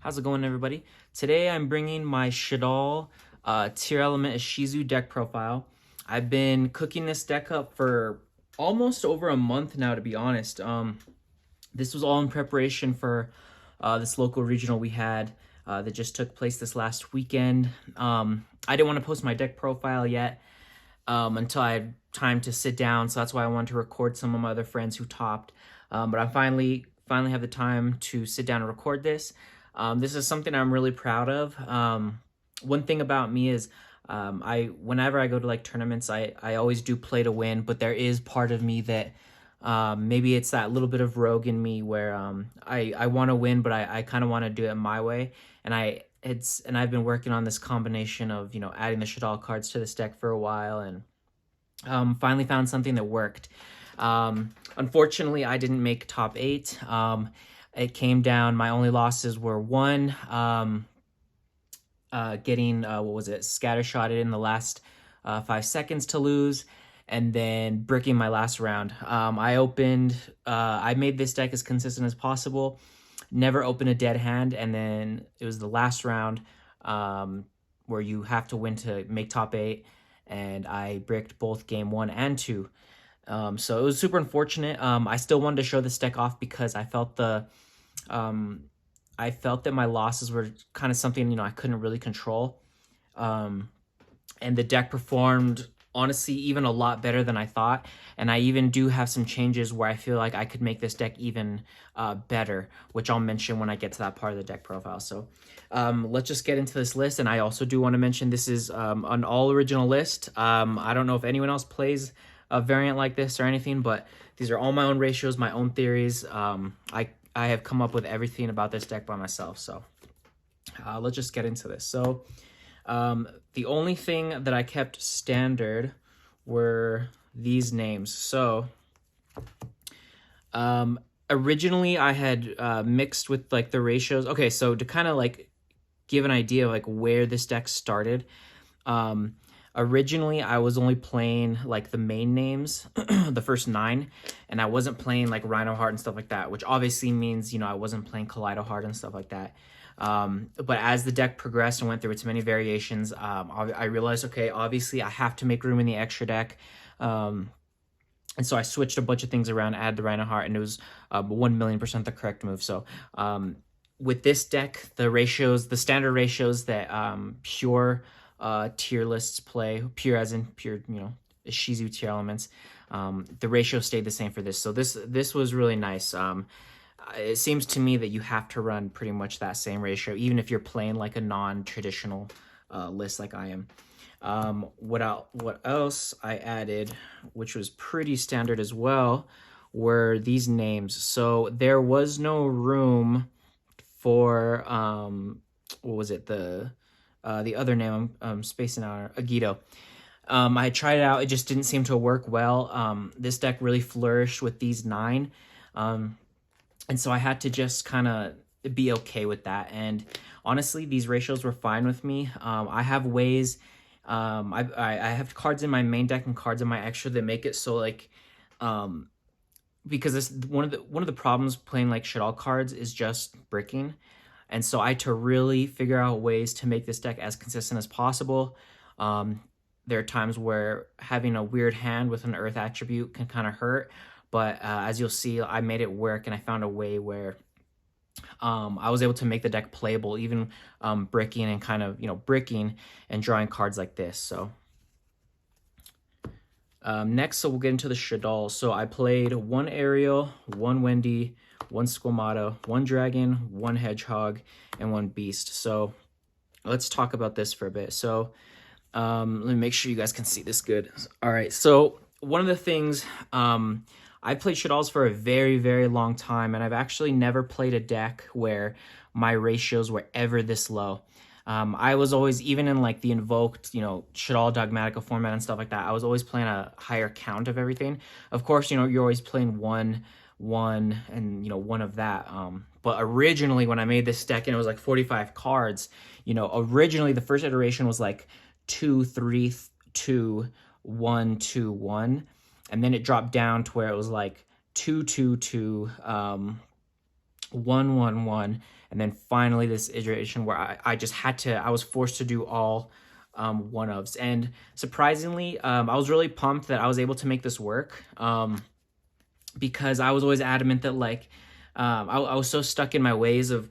How's it going, everybody? Today I'm bringing my Shaddoll Tearlaments Ishizu deck profile. I've been cooking this deck up for almost over a month now, to be honest. This was all in preparation for this local regional we had that just took place this last weekend. I didn't want to post my deck profile yet until I had time to sit down, so that's why I wanted to record some of my other friends who topped. But I finally have the time to sit down and record this. This is something I'm really proud of. One thing about me is whenever I go to like tournaments, I always do play to win, but there is part of me that maybe it's that little bit of rogue in me where I want to win, but I kind of want to do it my way. And I've been working on this combination of, adding the Shaddoll cards to this deck for a while, and finally found something that worked. Unfortunately, I didn't make top 8. It came down, my only losses were one, getting, scattershotted in the last 5 seconds to lose, and then bricking my last round. I made this deck as consistent as possible, never opened a dead hand, and then it was the last round where you have to win to make top 8, and I bricked both game 1 and 2. So it was super unfortunate. I still wanted to show this deck off because I felt that my losses were kind of something, I couldn't really control. And the deck performed, honestly, even a lot better than I thought. And I even do have some changes where I feel like I could make this deck even better, which I'll mention when I get to that part of the deck profile. So let's just get into this list. And I also do want to mention this is an all original list. I don't know if anyone else plays a variant like this or anything, but these are all my own ratios, my own theories. I have come up with everything about this deck by myself. So let's just get into this. So the only thing that I kept standard were these names. So originally I had mixed with like the ratios. Okay, so to kind of like give an idea of like where this deck started, originally I was only playing like the main names, the first 9, and I wasn't playing like Rhino Heart and stuff like that, which obviously means, I wasn't playing Kaleido Heart and stuff like that. But as the deck progressed and went through its many variations, I realized, okay, obviously I have to make room in the extra deck. And so I switched a bunch of things around, add the Rhino Heart, and it was 1,000,000% the correct move. So with this deck, the standard ratios that pure tier lists play, pure as in pure, Ishizu Tearlaments, the ratio stayed the same for this. So this was really nice. It seems to me that you have to run pretty much that same ratio, even if you're playing like a non-traditional list like I am. What else I added, which was pretty standard as well, were these names. So there was no room for what was it, the other name I'm spacing out, Agito. I tried it out, it just didn't seem to work well. This deck really flourished with these 9, and so I had to just kind of be okay with that. And honestly, these ratios were fine with me. I have ways, I have cards in my main deck and cards in my extra that make it so like, because this one of the problems playing like Shaddoll cards is just bricking. And so I had to really figure out ways to make this deck as consistent as possible. There are times where having a weird hand with an earth attribute can kind of hurt. But as you'll see, I made it work, and I found a way where I was able to make the deck playable, even bricking and kind of, bricking and drawing cards like this. So next, so we'll get into the Shaddoll. So I played 1 Ariel, 1 Wendy, 1 Squamato, 1 Dragon, 1 Hedgehog, and 1 Beast. So let's talk about this for a bit. So let me make sure you guys can see this good. All right, so one of the things, I played Shaddolls for a very, very long time, and I've actually never played a deck where my ratios were ever this low. I was always, even in like the invoked, Shaddoll Dogmatica format and stuff like that, I was always playing a higher count of everything. Of course, you're always playing one, and, one of that. But originally when I made this deck and it was like 45 cards, originally the first iteration was like 2, 3, 2, 1, 2, 1. And then it dropped down to where it was like 2, 2, 2, 1, 1, 1, and then finally this iteration where I just had to, I was forced to do all one ofs. And surprisingly, I was really pumped that I was able to make this work, because I was always adamant that like I was so stuck in my ways of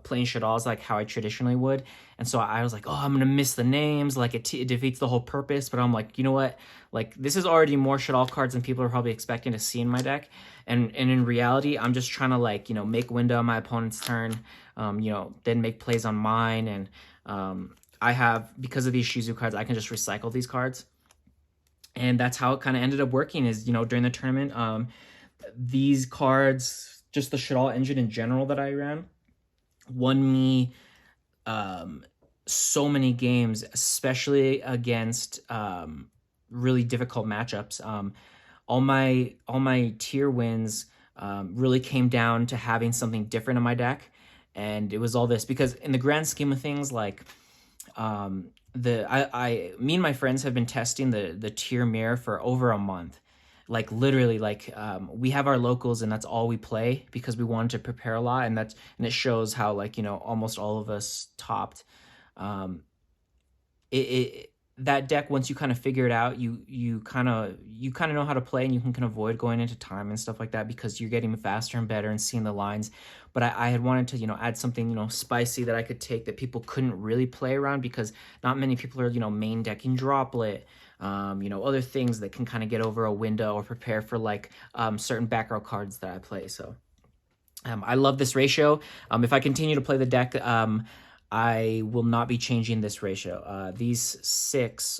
playing Shaddolls like how I traditionally would, and so I was like, oh, I'm gonna miss the names, like it defeats the whole purpose. But I'm like, you know what? Like this is already more Shaddol cards than people are probably expecting to see in my deck, and in reality, I'm just trying to like make window on my opponent's turn, then make plays on mine, and I have, because of these Ishizu cards, I can just recycle these cards, and that's how it kind of ended up working. Is during the tournament, these cards, just the Shaddoll engine in general that I ran, won me so many games, especially against really difficult matchups. All my tier wins really came down to having something different in my deck, and it was all this because in the grand scheme of things, like me and my friends have been testing the tier mirror for over a month. Like literally, like we have our locals and that's all we play because we wanted to prepare a lot, and it shows how like almost all of us topped. um that deck, once you kind of figure it out, you kind of know how to play, and you can avoid going into time and stuff like that because you're getting faster and better and seeing the lines. But I had wanted to add something spicy that I could take that people couldn't really play around, because not many people are main decking Droplet, other things that can kind of get over a window or prepare for like certain back row cards that I play. So I love this ratio. If I continue to play the deck, I will not be changing this ratio. These six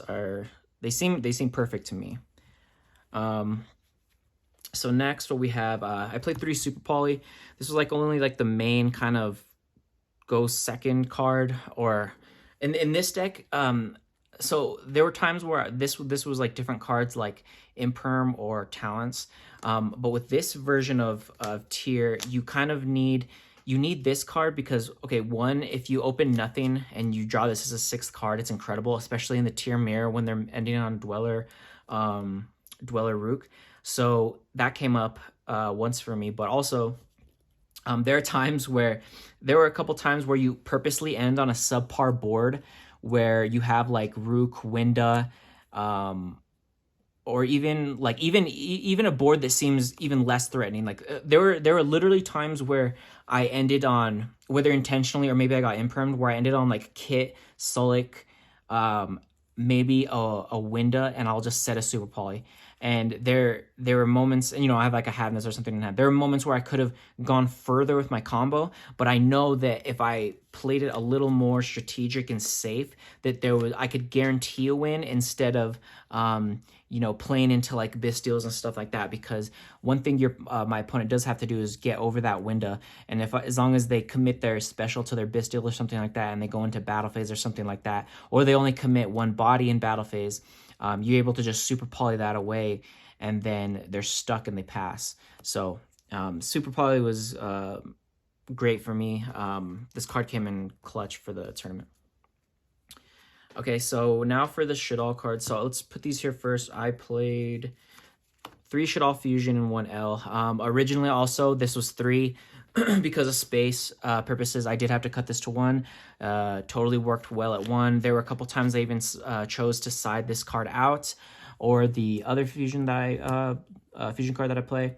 they seem perfect to me. So next, what we have, I played 3 Super Poly. This was like only like the main kind of go second card, or in this deck. So there were times where this was like different cards like Imperm or Talents. But with this version of tier, you kind of need this card because, okay, one, if you open nothing and you draw this as a 6th card, it's incredible, especially in the tier mirror when they're ending on Dweller Rook. So that came up once for me, but also there were a couple times where you purposely end on a subpar board where you have like Rook, Winda, or even a board that seems even less threatening. Like there were literally times where I ended on, whether intentionally or maybe I got impermed, where I ended on like Kit, Sulik, maybe a Winda, and I'll just set a Super Poly. And there were moments, and I have like a Hadness or something in hand. There were moments where I could have gone further with my combo, but I know that if I played it a little more strategic and safe, that I could guarantee a win instead of playing into like Bistills and stuff like that. Because one thing my opponent does have to do is get over that window, and as long as they commit their special to their Bistill or something like that, and they go into battle phase or something like that, or they only commit one body in battle phase, you're able to just Super Poly that away, and then they're stuck and they pass. So Super Poly was great for me. This card came in clutch for the tournament. Okay, so now for the Shaddoll cards. So let's put these here first. I played 3 Shaddoll Fusion and 1 L. Originally, also, this was 3. Because of space purposes, I did have to cut this to 1. Totally worked well at 1. There were a couple times I even chose to side this card out, or the other fusion that fusion card that I play.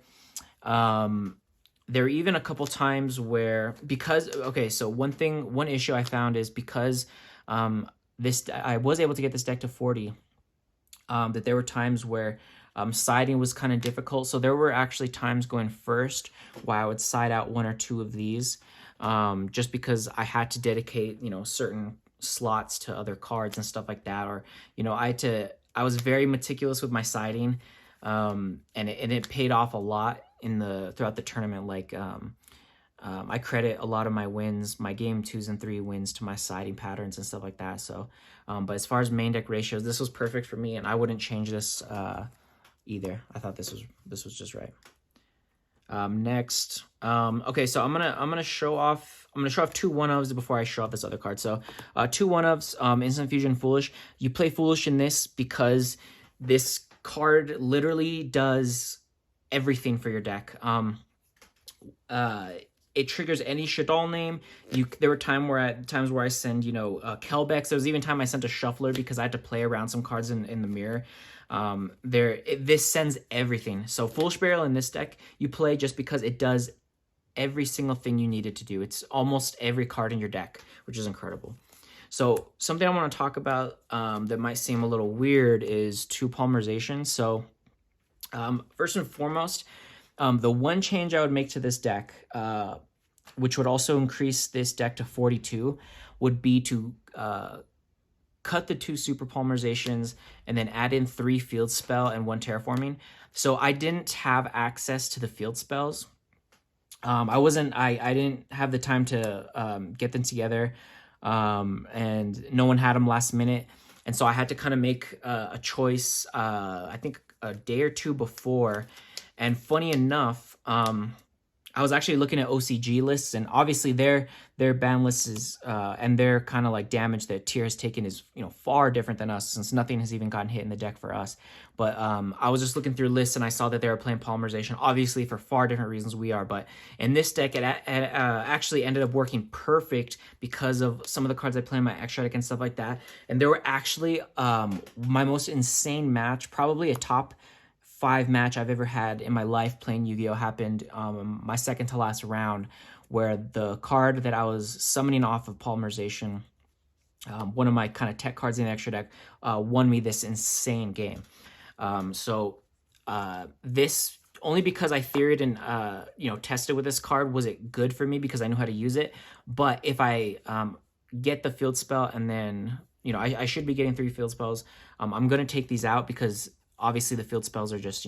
There were even a couple times where, so one issue I found is because I was able to get this deck to 40, that there were times where siding was kind of difficult. So there were actually times going first where I would side out 1 or 2 of these, just because I had to dedicate, certain slots to other cards and stuff like that. Or, I was very meticulous with my siding, and it paid off a lot throughout the tournament. Like, I credit a lot of my wins, my game 2s and 3 wins, to my siding patterns and stuff like that. So, but as far as main deck ratios, this was perfect for me, and I wouldn't change this either. I thought this was just right. Next, okay, so I'm gonna show off 2 1-ofs before I show off this other card. So 2 1-ofs, Instant Fusion Foolish. You play Foolish in this because this card literally does everything for your deck. it triggers any Shaddoll name. There were times where I send, Kelbex. There was even time I sent a Shuffler because I had to play around some cards in the mirror. This sends everything. So Foolish Burial in this deck, you play just because it does every single thing you needed to do. It's almost every card in your deck, which is incredible. So something I want to talk about that might seem a little weird is 2 Polymerization. So first and foremost, the one change I would make to this deck, which would also increase this deck to 42, would be to cut the 2 super polymerizations and then add in 3 field spell and 1 terraforming. So I didn't have access to the field spells. I didn't have the time to get them together, and no one had them last minute. And so I had to kind of make a choice, I think a day or 2 before. And funny enough, I was actually looking at OCG lists, and obviously their ban list is and their kind of like damage that Tier has taken is far different than us, since nothing has even gotten hit in the deck for us. But I was just looking through lists and I saw that they were playing Polymerization, obviously for far different reasons we are. But in this deck, it actually ended up working perfect because of some of the cards I play in my extra deck and stuff like that. And there were actually my most insane match, probably a top 5 match I've ever had in my life playing Yu-Gi-Oh! Happened my second to last round, where the card that I was summoning off of Polymerization, one of my kind of tech cards in the extra deck, won me this insane game. This, only because I theoried and tested with this card, was it good for me because I knew how to use it. But if I get the field spell and then I should be getting 3 field spells, I'm going to take these out because obviously the field spells are just,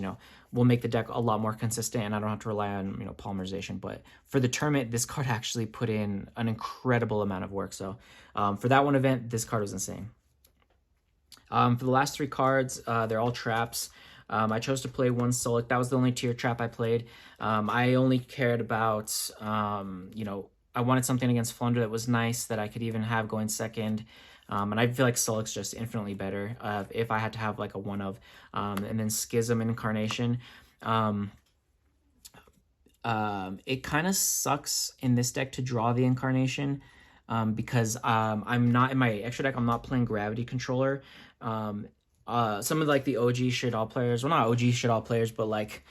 will make the deck a lot more consistent and I don't have to rely on, Polymerization. But for the tournament, this card actually put in an incredible amount of work. So for that one event, this card was insane. For the last 3 cards, they're all traps. I chose to play 1 Solic. That was the only tier trap I played. I only cared about, I wanted something against Flunder that was nice that I could even have going second. And I feel like Solic's just infinitely better if I had to have like a one of. And then Schism and Incarnation. It kind of sucks in this deck to draw the Incarnation because I'm not, in my extra deck, I'm not playing Gravity Controller. Some of like the OG Shaddoll players, well, not OG Shaddoll players, but like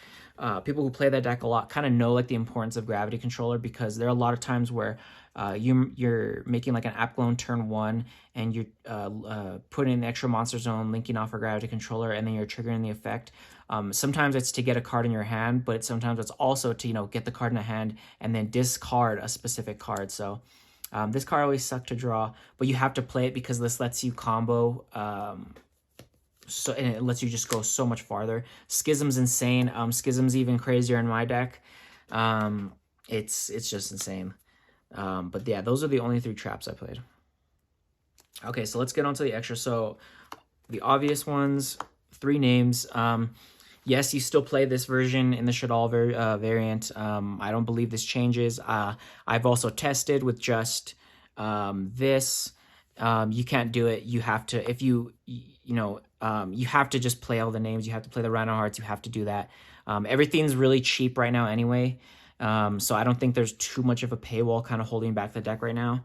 people who play that deck a lot kind of know like the importance of Gravity Controller, because there are a lot of times where you're making like an app clone turn 1 and you're putting in the extra monster zone, linking off a Gravity Controller, and then you're triggering the effect. Sometimes it's to get a card in your hand, but sometimes it's also to get the card in the hand and then discard a specific card. So this card always sucked to draw, but you have to play it because this lets you combo. And it lets you just go so much farther. Schism's insane. Schism's even crazier in my deck. It's just insane. But yeah, those are the only 3 traps I played. Okay, so let's get on to the extra. So the obvious ones, 3 names. Yes, you still play this version in the Shaddoll variant. I don't believe this changes. I've also tested with just this. You can't do it. You have to, if you have to just play all the names. You have to play the Rhino Hearts. You have to do that. Everything's really cheap right now anyway. So I don't think there's too much of a paywall kind of holding back the deck right now.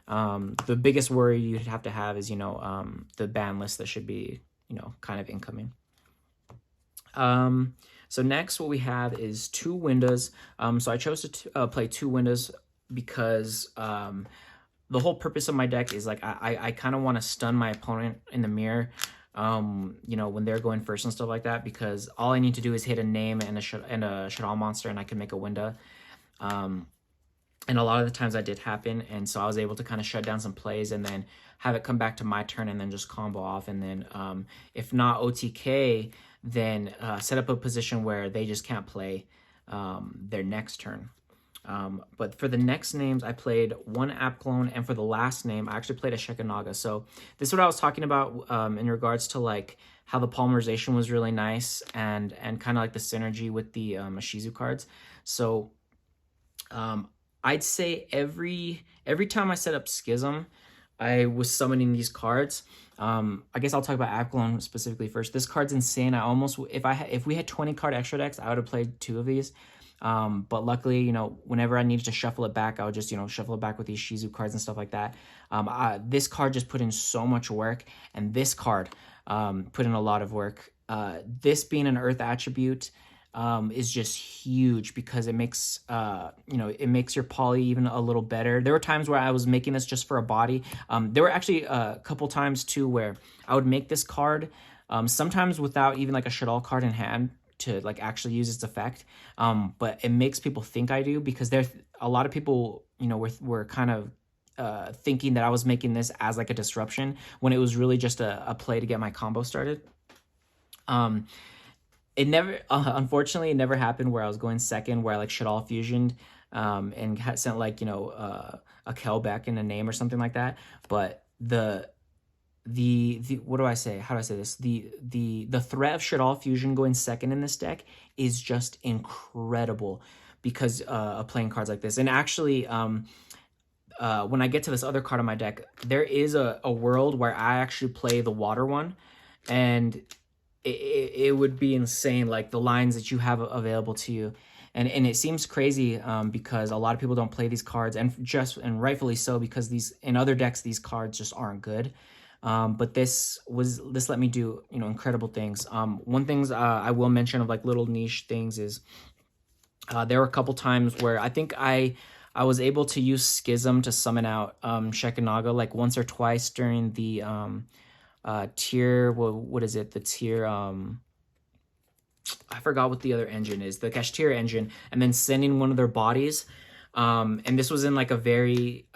The biggest worry you'd have to have is, the ban list that should be, kind of incoming. So next what we have is 2 windows. So I chose to play 2 windows because the whole purpose of my deck is like I kind of want to stun my opponent in the mirror, when they're going first and stuff like that, because all I need to do is hit a name and a Shaddoll monster and I can make a window. And a lot of the times that did happen, and so I was able to kind of shut down some plays and then have it come back to my turn and then just combo off, and then if not OTK, then set up a position where they just can't play their next turn. But for the next names, I played 1 app clone, and for the last name, I actually played a Shekanaga. So this is what I was talking about in regards to like how the Polymerization was really nice and kind of like the synergy with the Ishizu cards. So I'd say every time I set up Schism, I was summoning these cards. I guess I'll talk about app clone specifically first. This card's insane. I almost, if we had 20 card extra decks, I would have played 2 of these. But luckily, you know, whenever I needed to shuffle it back, I would just, you know, shuffle it back with these Ishizu cards and stuff like that. This card just put in so much work, and this card put in a lot of work. This being an Earth attribute is just huge because it makes you know, it makes your poly even a little better. There were times where I was making this just for a body. There were actually a couple times too where I would make this card sometimes without even like a Shaddoll card in hand to like actually use its effect. But it makes people think I do, because there's a lot of people, you know, were kind of thinking that I was making this as like a disruption when it was really just a play to get my combo started. It never, unfortunately, it never happened where I was going second, where I like Shaddoll fusioned and sent like, you know, a Kel back in a name or something like that. But the what do I say? How do I say this? The threat of Shaddoll fusion going second in this deck is just incredible because of playing cards like this. And actually, when I get to this other card on my deck, there is a world where I actually play the water one, and it would be insane, like the lines that you have available to you. And it seems crazy because a lot of people don't play these cards, and rightfully so, because these in other decks these cards just aren't good. But this let me do, you know, incredible things. One things I will mention of like little niche things is there were a couple times where I think I was able to use Schism to summon out Shekinaga like once or twice during the tier, what is it, the tier I forgot what the other engine is, the Kashtir engine, and then sending one of their bodies, and this was in like a very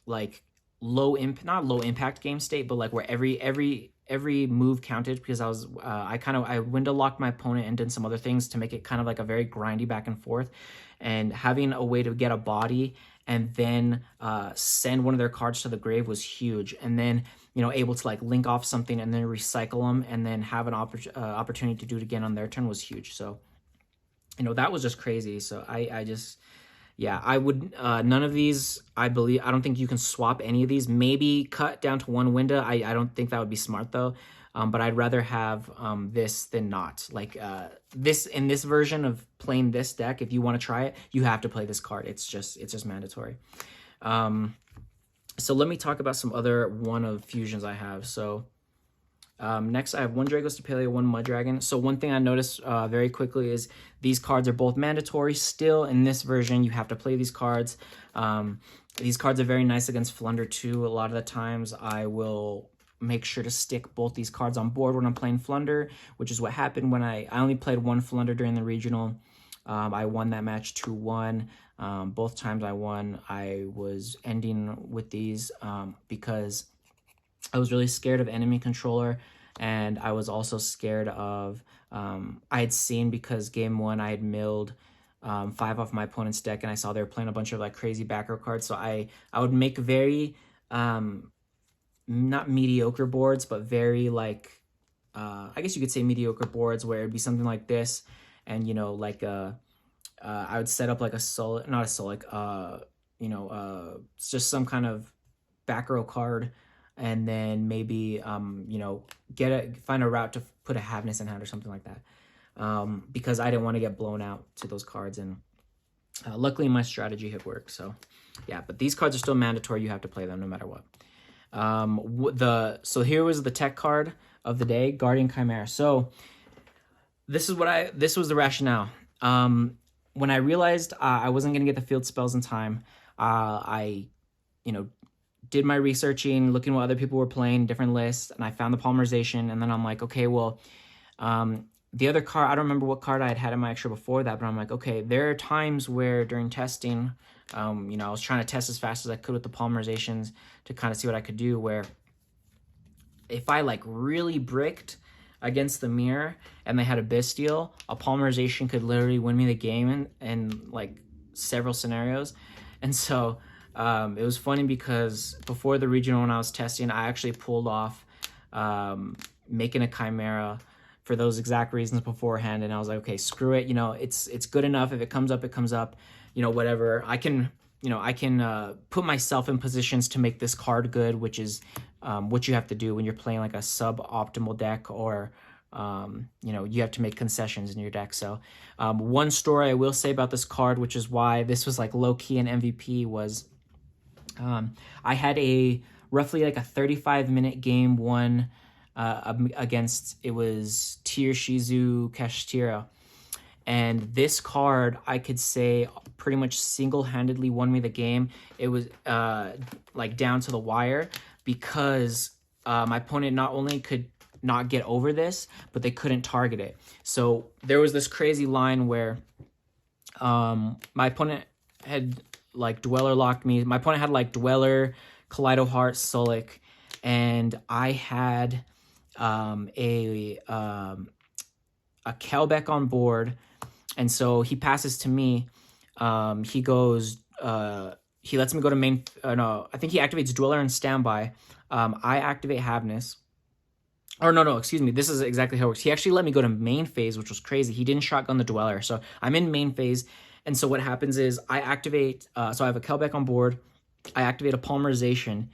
like not low impact game state, but like where every move counted, because I was I window locked my opponent and did some other things to make it kind of like a very grindy back and forth, and having a way to get a body and then send one of their cards to the grave was huge. And then, you know, able to like link off something and then recycle them and then have an opportunity to do it again on their turn was huge. So, you know, that was just crazy. So I just, yeah, I would, none of these, I don't think you can swap any of these. Maybe cut down to one window. I don't think that would be smart though. But I'd rather have this than not. Like this, in this version of playing this deck, if you want to try it, you have to play this card. It's just mandatory. So let me talk about some other one of fusions I have. So next I have one Dragos Paleo, one Mud Dragon. So one thing I noticed very quickly is these cards are both mandatory. Still in this version, you have to play these cards. These cards are very nice against Flunder too. A lot of the times I will make sure to stick both these cards on board when I'm playing Flunder, which is what happened when I only played one Flunder during the regional. I won that match 2-1. Both times I won, I was ending with these because I was really scared of enemy controller, and I was also scared of, I had seen, because game one I had milled 5 off my opponent's deck, and I saw they were playing a bunch of like crazy back row cards, so I would make very not mediocre boards, but very like I guess you could say mediocre boards, where it'd be something like this, and you know, like I would set up like a Solic, not a Solic, you know, it's just some kind of back row card, and then maybe you know, find a route to put a Havness in hand or something like that, because I didn't want to get blown out to those cards, and luckily my strategy had worked. So yeah, but these cards are still mandatory. You have to play them no matter what. So here was the tech card of the day, Guardian Chimera. So this was the rationale. When I realized I wasn't gonna get the field spells in time, I, you know, did my researching, looking what other people were playing, different lists, and I found the Polymerization, and then I'm like, okay, well, the other card, I don't remember what card I had in my extra before that, but I'm like, okay, there are times where during testing, you know, I was trying to test as fast as I could with the Polymerizations to kind of see what I could do, where if I like really bricked against the mirror and they had a Bestial, a Polymerization could literally win me the game in like several scenarios. And so it was funny because before the regional, when I was testing, I actually pulled off making a Chimera for those exact reasons beforehand, and I was like, okay, screw it, you know, it's good enough. If it comes up, it comes up, you know, whatever. I can put myself in positions to make this card good, which is what you have to do when you're playing like a suboptimal deck, or you know, you have to make concessions in your deck. So one story I will say about this card, which is why this was like low-key an MVP, was I had a roughly like a 35-minute game one against, it was Ishizu Kashtira. And this card, I could say, pretty much single-handedly won me the game. It was like down to the wire, because my opponent not only could not get over this, but they couldn't target it. So there was this crazy line where my opponent had like Dweller locked me. My opponent had like Dweller, Kaleido Heart, Sulik, and I had a Kelbeck on board. And so he passes to me. He goes, he lets me go to main. No, I think he activates Dweller and Standby. I activate Havness. Or no, excuse me. This is exactly how it works. He actually let me go to main phase, which was crazy. He didn't shotgun the Dweller. So I'm in main phase. And so what happens is I activate, so I have a Kelbeck on board. I activate a Polymerization.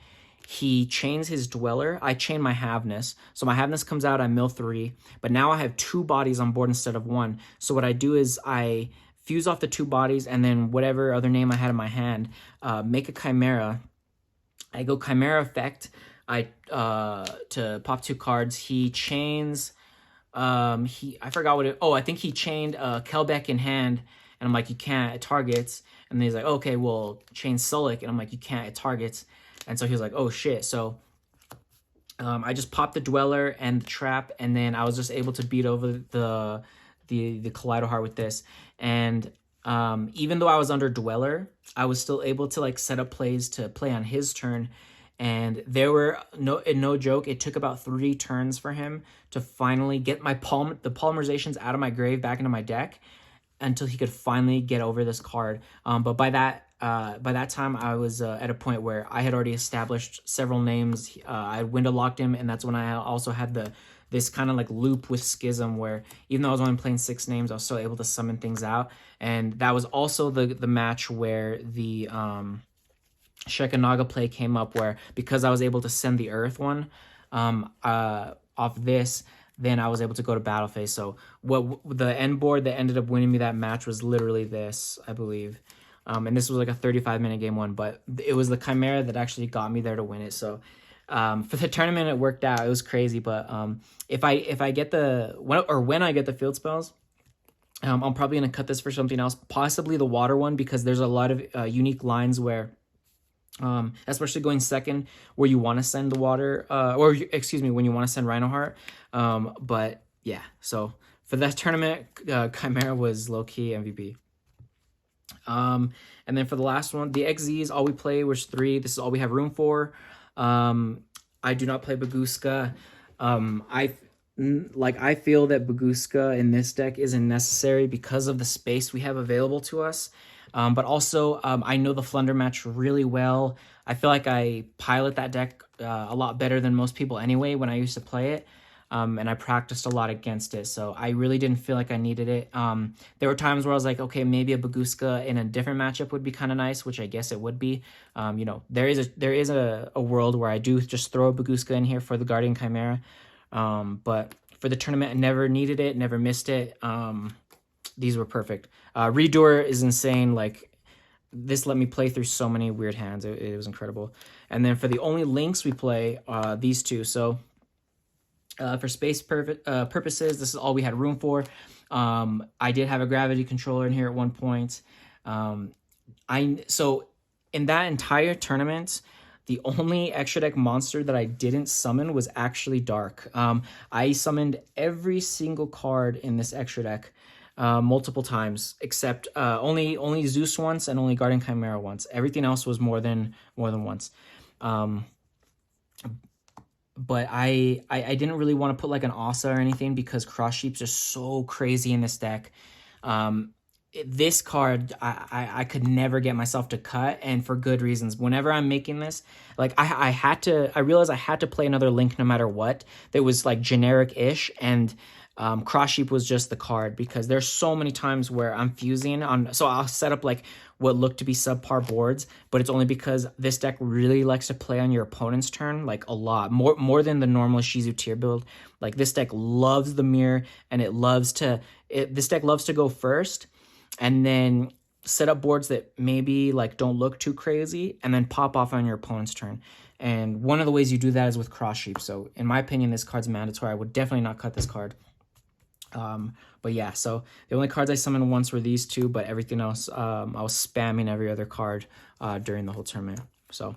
He chains his Dweller. I chain my Havness. So my Havness comes out, I mill 3. But now I have 2 bodies on board instead of 1. So what I do is I fuse off the 2 bodies, and then whatever other name I had in my hand, make a Chimera. I go Chimera effect. I to pop 2 cards. He chains. I forgot what it. Oh, I think he chained Kelbeck in hand, and I'm like, you can't. It targets. And then he's like, okay, well, chain Sulik, and I'm like, you can't. It targets. And so he was like, oh shit. So I just popped the Dweller and the Trap, and then I was just able to beat over the Kaleido Heart with this. And even though I was under Dweller, I was still able to like set up plays to play on his turn. And there were no joke, it took about 3 turns for him to finally get the Polymerizations out of my grave back into my deck, until he could finally get over this card. But by that time, I was at a point where I had already established several names. I had window locked him, and that's when I also had this kind of like loop with Schism, where even though I was only playing 6 names, I was still able to summon things out. And that was also the match where the Shekanaga play came up, where because I was able to send the Earth one off this, then I was able to go to battle phase. So what the end board that ended up winning me that match was literally this, I believe. And this was like a 35-minute game one, but it was the Chimera that actually got me there to win it. So for the tournament, it worked out. It was crazy, but if I get when I get the field spells, I'm probably gonna cut this for something else, possibly the water one, because there's a lot of unique lines where, especially going second, where you want to send the water, when you want to send Rhinoheart. But yeah, so for that tournament, Chimera was low-key MVP. And then for the last one, the XZs, all we play was 3. This is all we have room for. I do not play Baguska. I feel that Baguska in this deck isn't necessary because of the space we have available to us. But also, I know the Flunder match really well. I feel like I pilot that deck a lot better than most people anyway when I used to play it. And I practiced a lot against it, so I really didn't feel like I needed it. There were times where I was like, okay, maybe a Baguska in a different matchup would be kind of nice, which I guess it would be. You know, there is a world where I do just throw a Baguska in here for the Guardian Chimera. But for the tournament, I never needed it, never missed it. These were perfect. Redoer is insane. Like, this let me play through so many weird hands. It was incredible. And then for the only links we play, these 2. So for space purposes, this is all we had room for. I did have a gravity controller in here at one point. So in that entire tournament, the only extra deck monster that I didn't summon was actually Dark. I summoned every single card in this extra deck multiple times, except only Zeus once and only Guardian Chimera once. Everything else was more than once. But I didn't really want to put like an Asa or anything, because Cross Sheep's are so crazy in this deck. This card, I could never get myself to cut, and for good reasons. Whenever I'm making this, like I realized I had to play another link no matter what that was like generic-ish, and Cross Sheep was just the card, because there's so many times where I'm fusing on, so I'll set up like what look to be subpar boards, but it's only because this deck really likes to play on your opponent's turn, like a lot more than the normal Ishizu tier build. Like this deck loves the mirror, and this deck loves to go first and then set up boards that maybe like don't look too crazy and then pop off on your opponent's turn. And one of the ways you do that is with Cross Sheep. So in my opinion, this card's mandatory. I would definitely not cut this card. But yeah, so the only cards I summoned once were these two, but everything else, I was spamming every other card during the whole tournament. So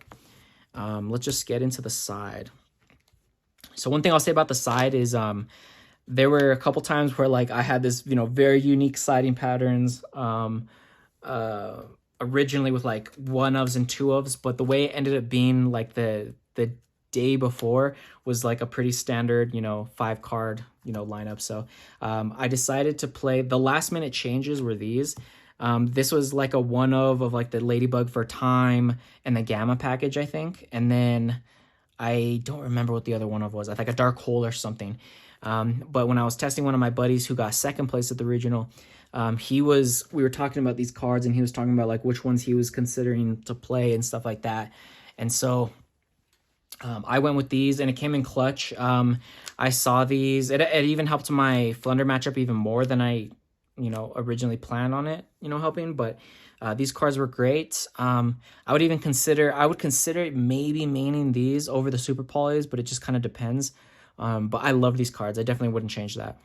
let's just get into the side. So one thing I'll say about the side is there were a couple times where like I had this, very unique siding patterns originally with like 1-ofs and 2-ofs, but the way it ended up being like the day before was like a pretty standard 5-card lineup. So I decided to play the last minute changes were these. This was like a 1-of like the Ladybug for Time and the Gamma package, I think, and then I don't remember what the other 1-of was. I think a Dark Hole or something. But when I was testing one of my buddies who got second place at the regional, we were talking about these cards, and he was talking about like which ones he was considering to play and stuff like that. And so I went with these, and it came in clutch. I saw these. It even helped my Flunder matchup even more than I, originally planned on it, helping. But these cards were great. I would consider maybe maining these over the Super Polys, but it just kind of depends. But I love these cards. I definitely wouldn't change that.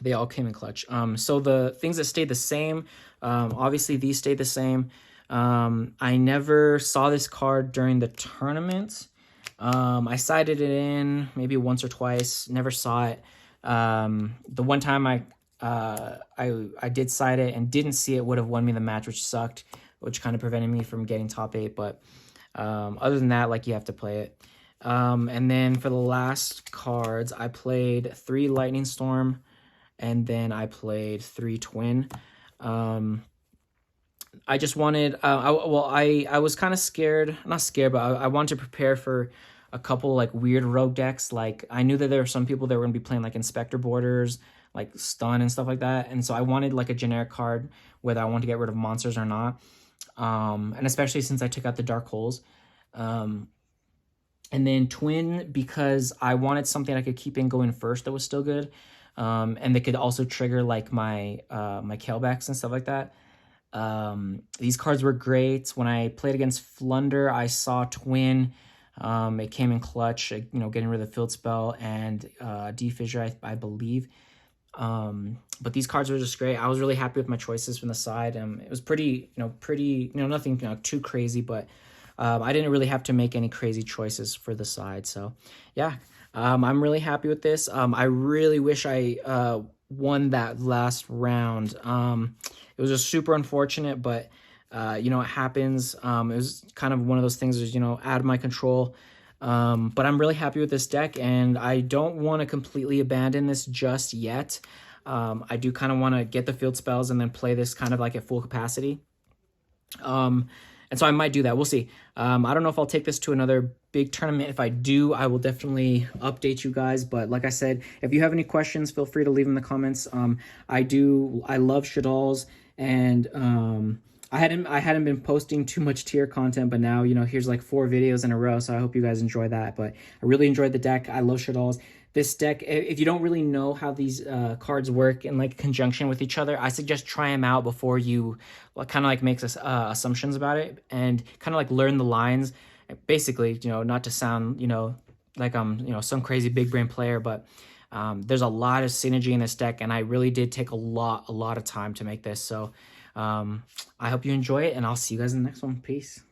They all came in clutch. So the things that stayed the same, obviously these stayed the same. I never saw this card during the tournament. I sided it in maybe once or twice, never saw it. The one time I did side it and didn't see it would have won me the match, which sucked, which kind of prevented me from getting top 8. But other than that, like, you have to play it. And then for the last cards, I played 3 Lightning Storm, and then I played 3 Twin. I just wanted, I was kind of scared, not scared, but I wanted to prepare for a couple like weird rogue decks. Like, I knew that there were some people that were going to be playing like Inspector Borders, like Stun and stuff like that. And so I wanted like a generic card, whether I want to get rid of monsters or not. And especially since I took out the Dark Holes. And then Twin, because I wanted something I could keep in going first that was still good. And they could also trigger like my my Kalebacks and stuff like that. These cards were great. When I played against Flunder, I saw Twin. It came in clutch, getting rid of the Field Spell and Defissure, I believe. But these cards were just great. I was really happy with my choices from the side. It was pretty, nothing too crazy, but I didn't really have to make any crazy choices for the side. So yeah, I'm really happy with this. I really wish I won that last round. It was just super unfortunate, but it happens. It was kind of one of those things that was, out of my control. But I'm really happy with this deck, and I don't want to completely abandon this just yet. I do kind of want to get the field spells and then play this kind of like at full capacity. And so I might do that. We'll see. I don't know if I'll take this to another big tournament. If I do, I will definitely update you guys. But like I said, if you have any questions, feel free to leave them in the comments. I love Shaddolls, and I hadn't been posting too much tier content, but now, here's like 4 videos in a row, so I hope you guys enjoy that. But I really enjoyed the deck. I love Shaddolls. This deck, if you don't really know how these cards work in like conjunction with each other, I suggest try them out before you kind of like make assumptions about it, and kind of like learn the lines. Basically, not to sound, like I'm, some crazy big brain player, but there's a lot of synergy in this deck, and I really did take a lot of time to make this. So I hope you enjoy it, and I'll see you guys in the next one. Peace.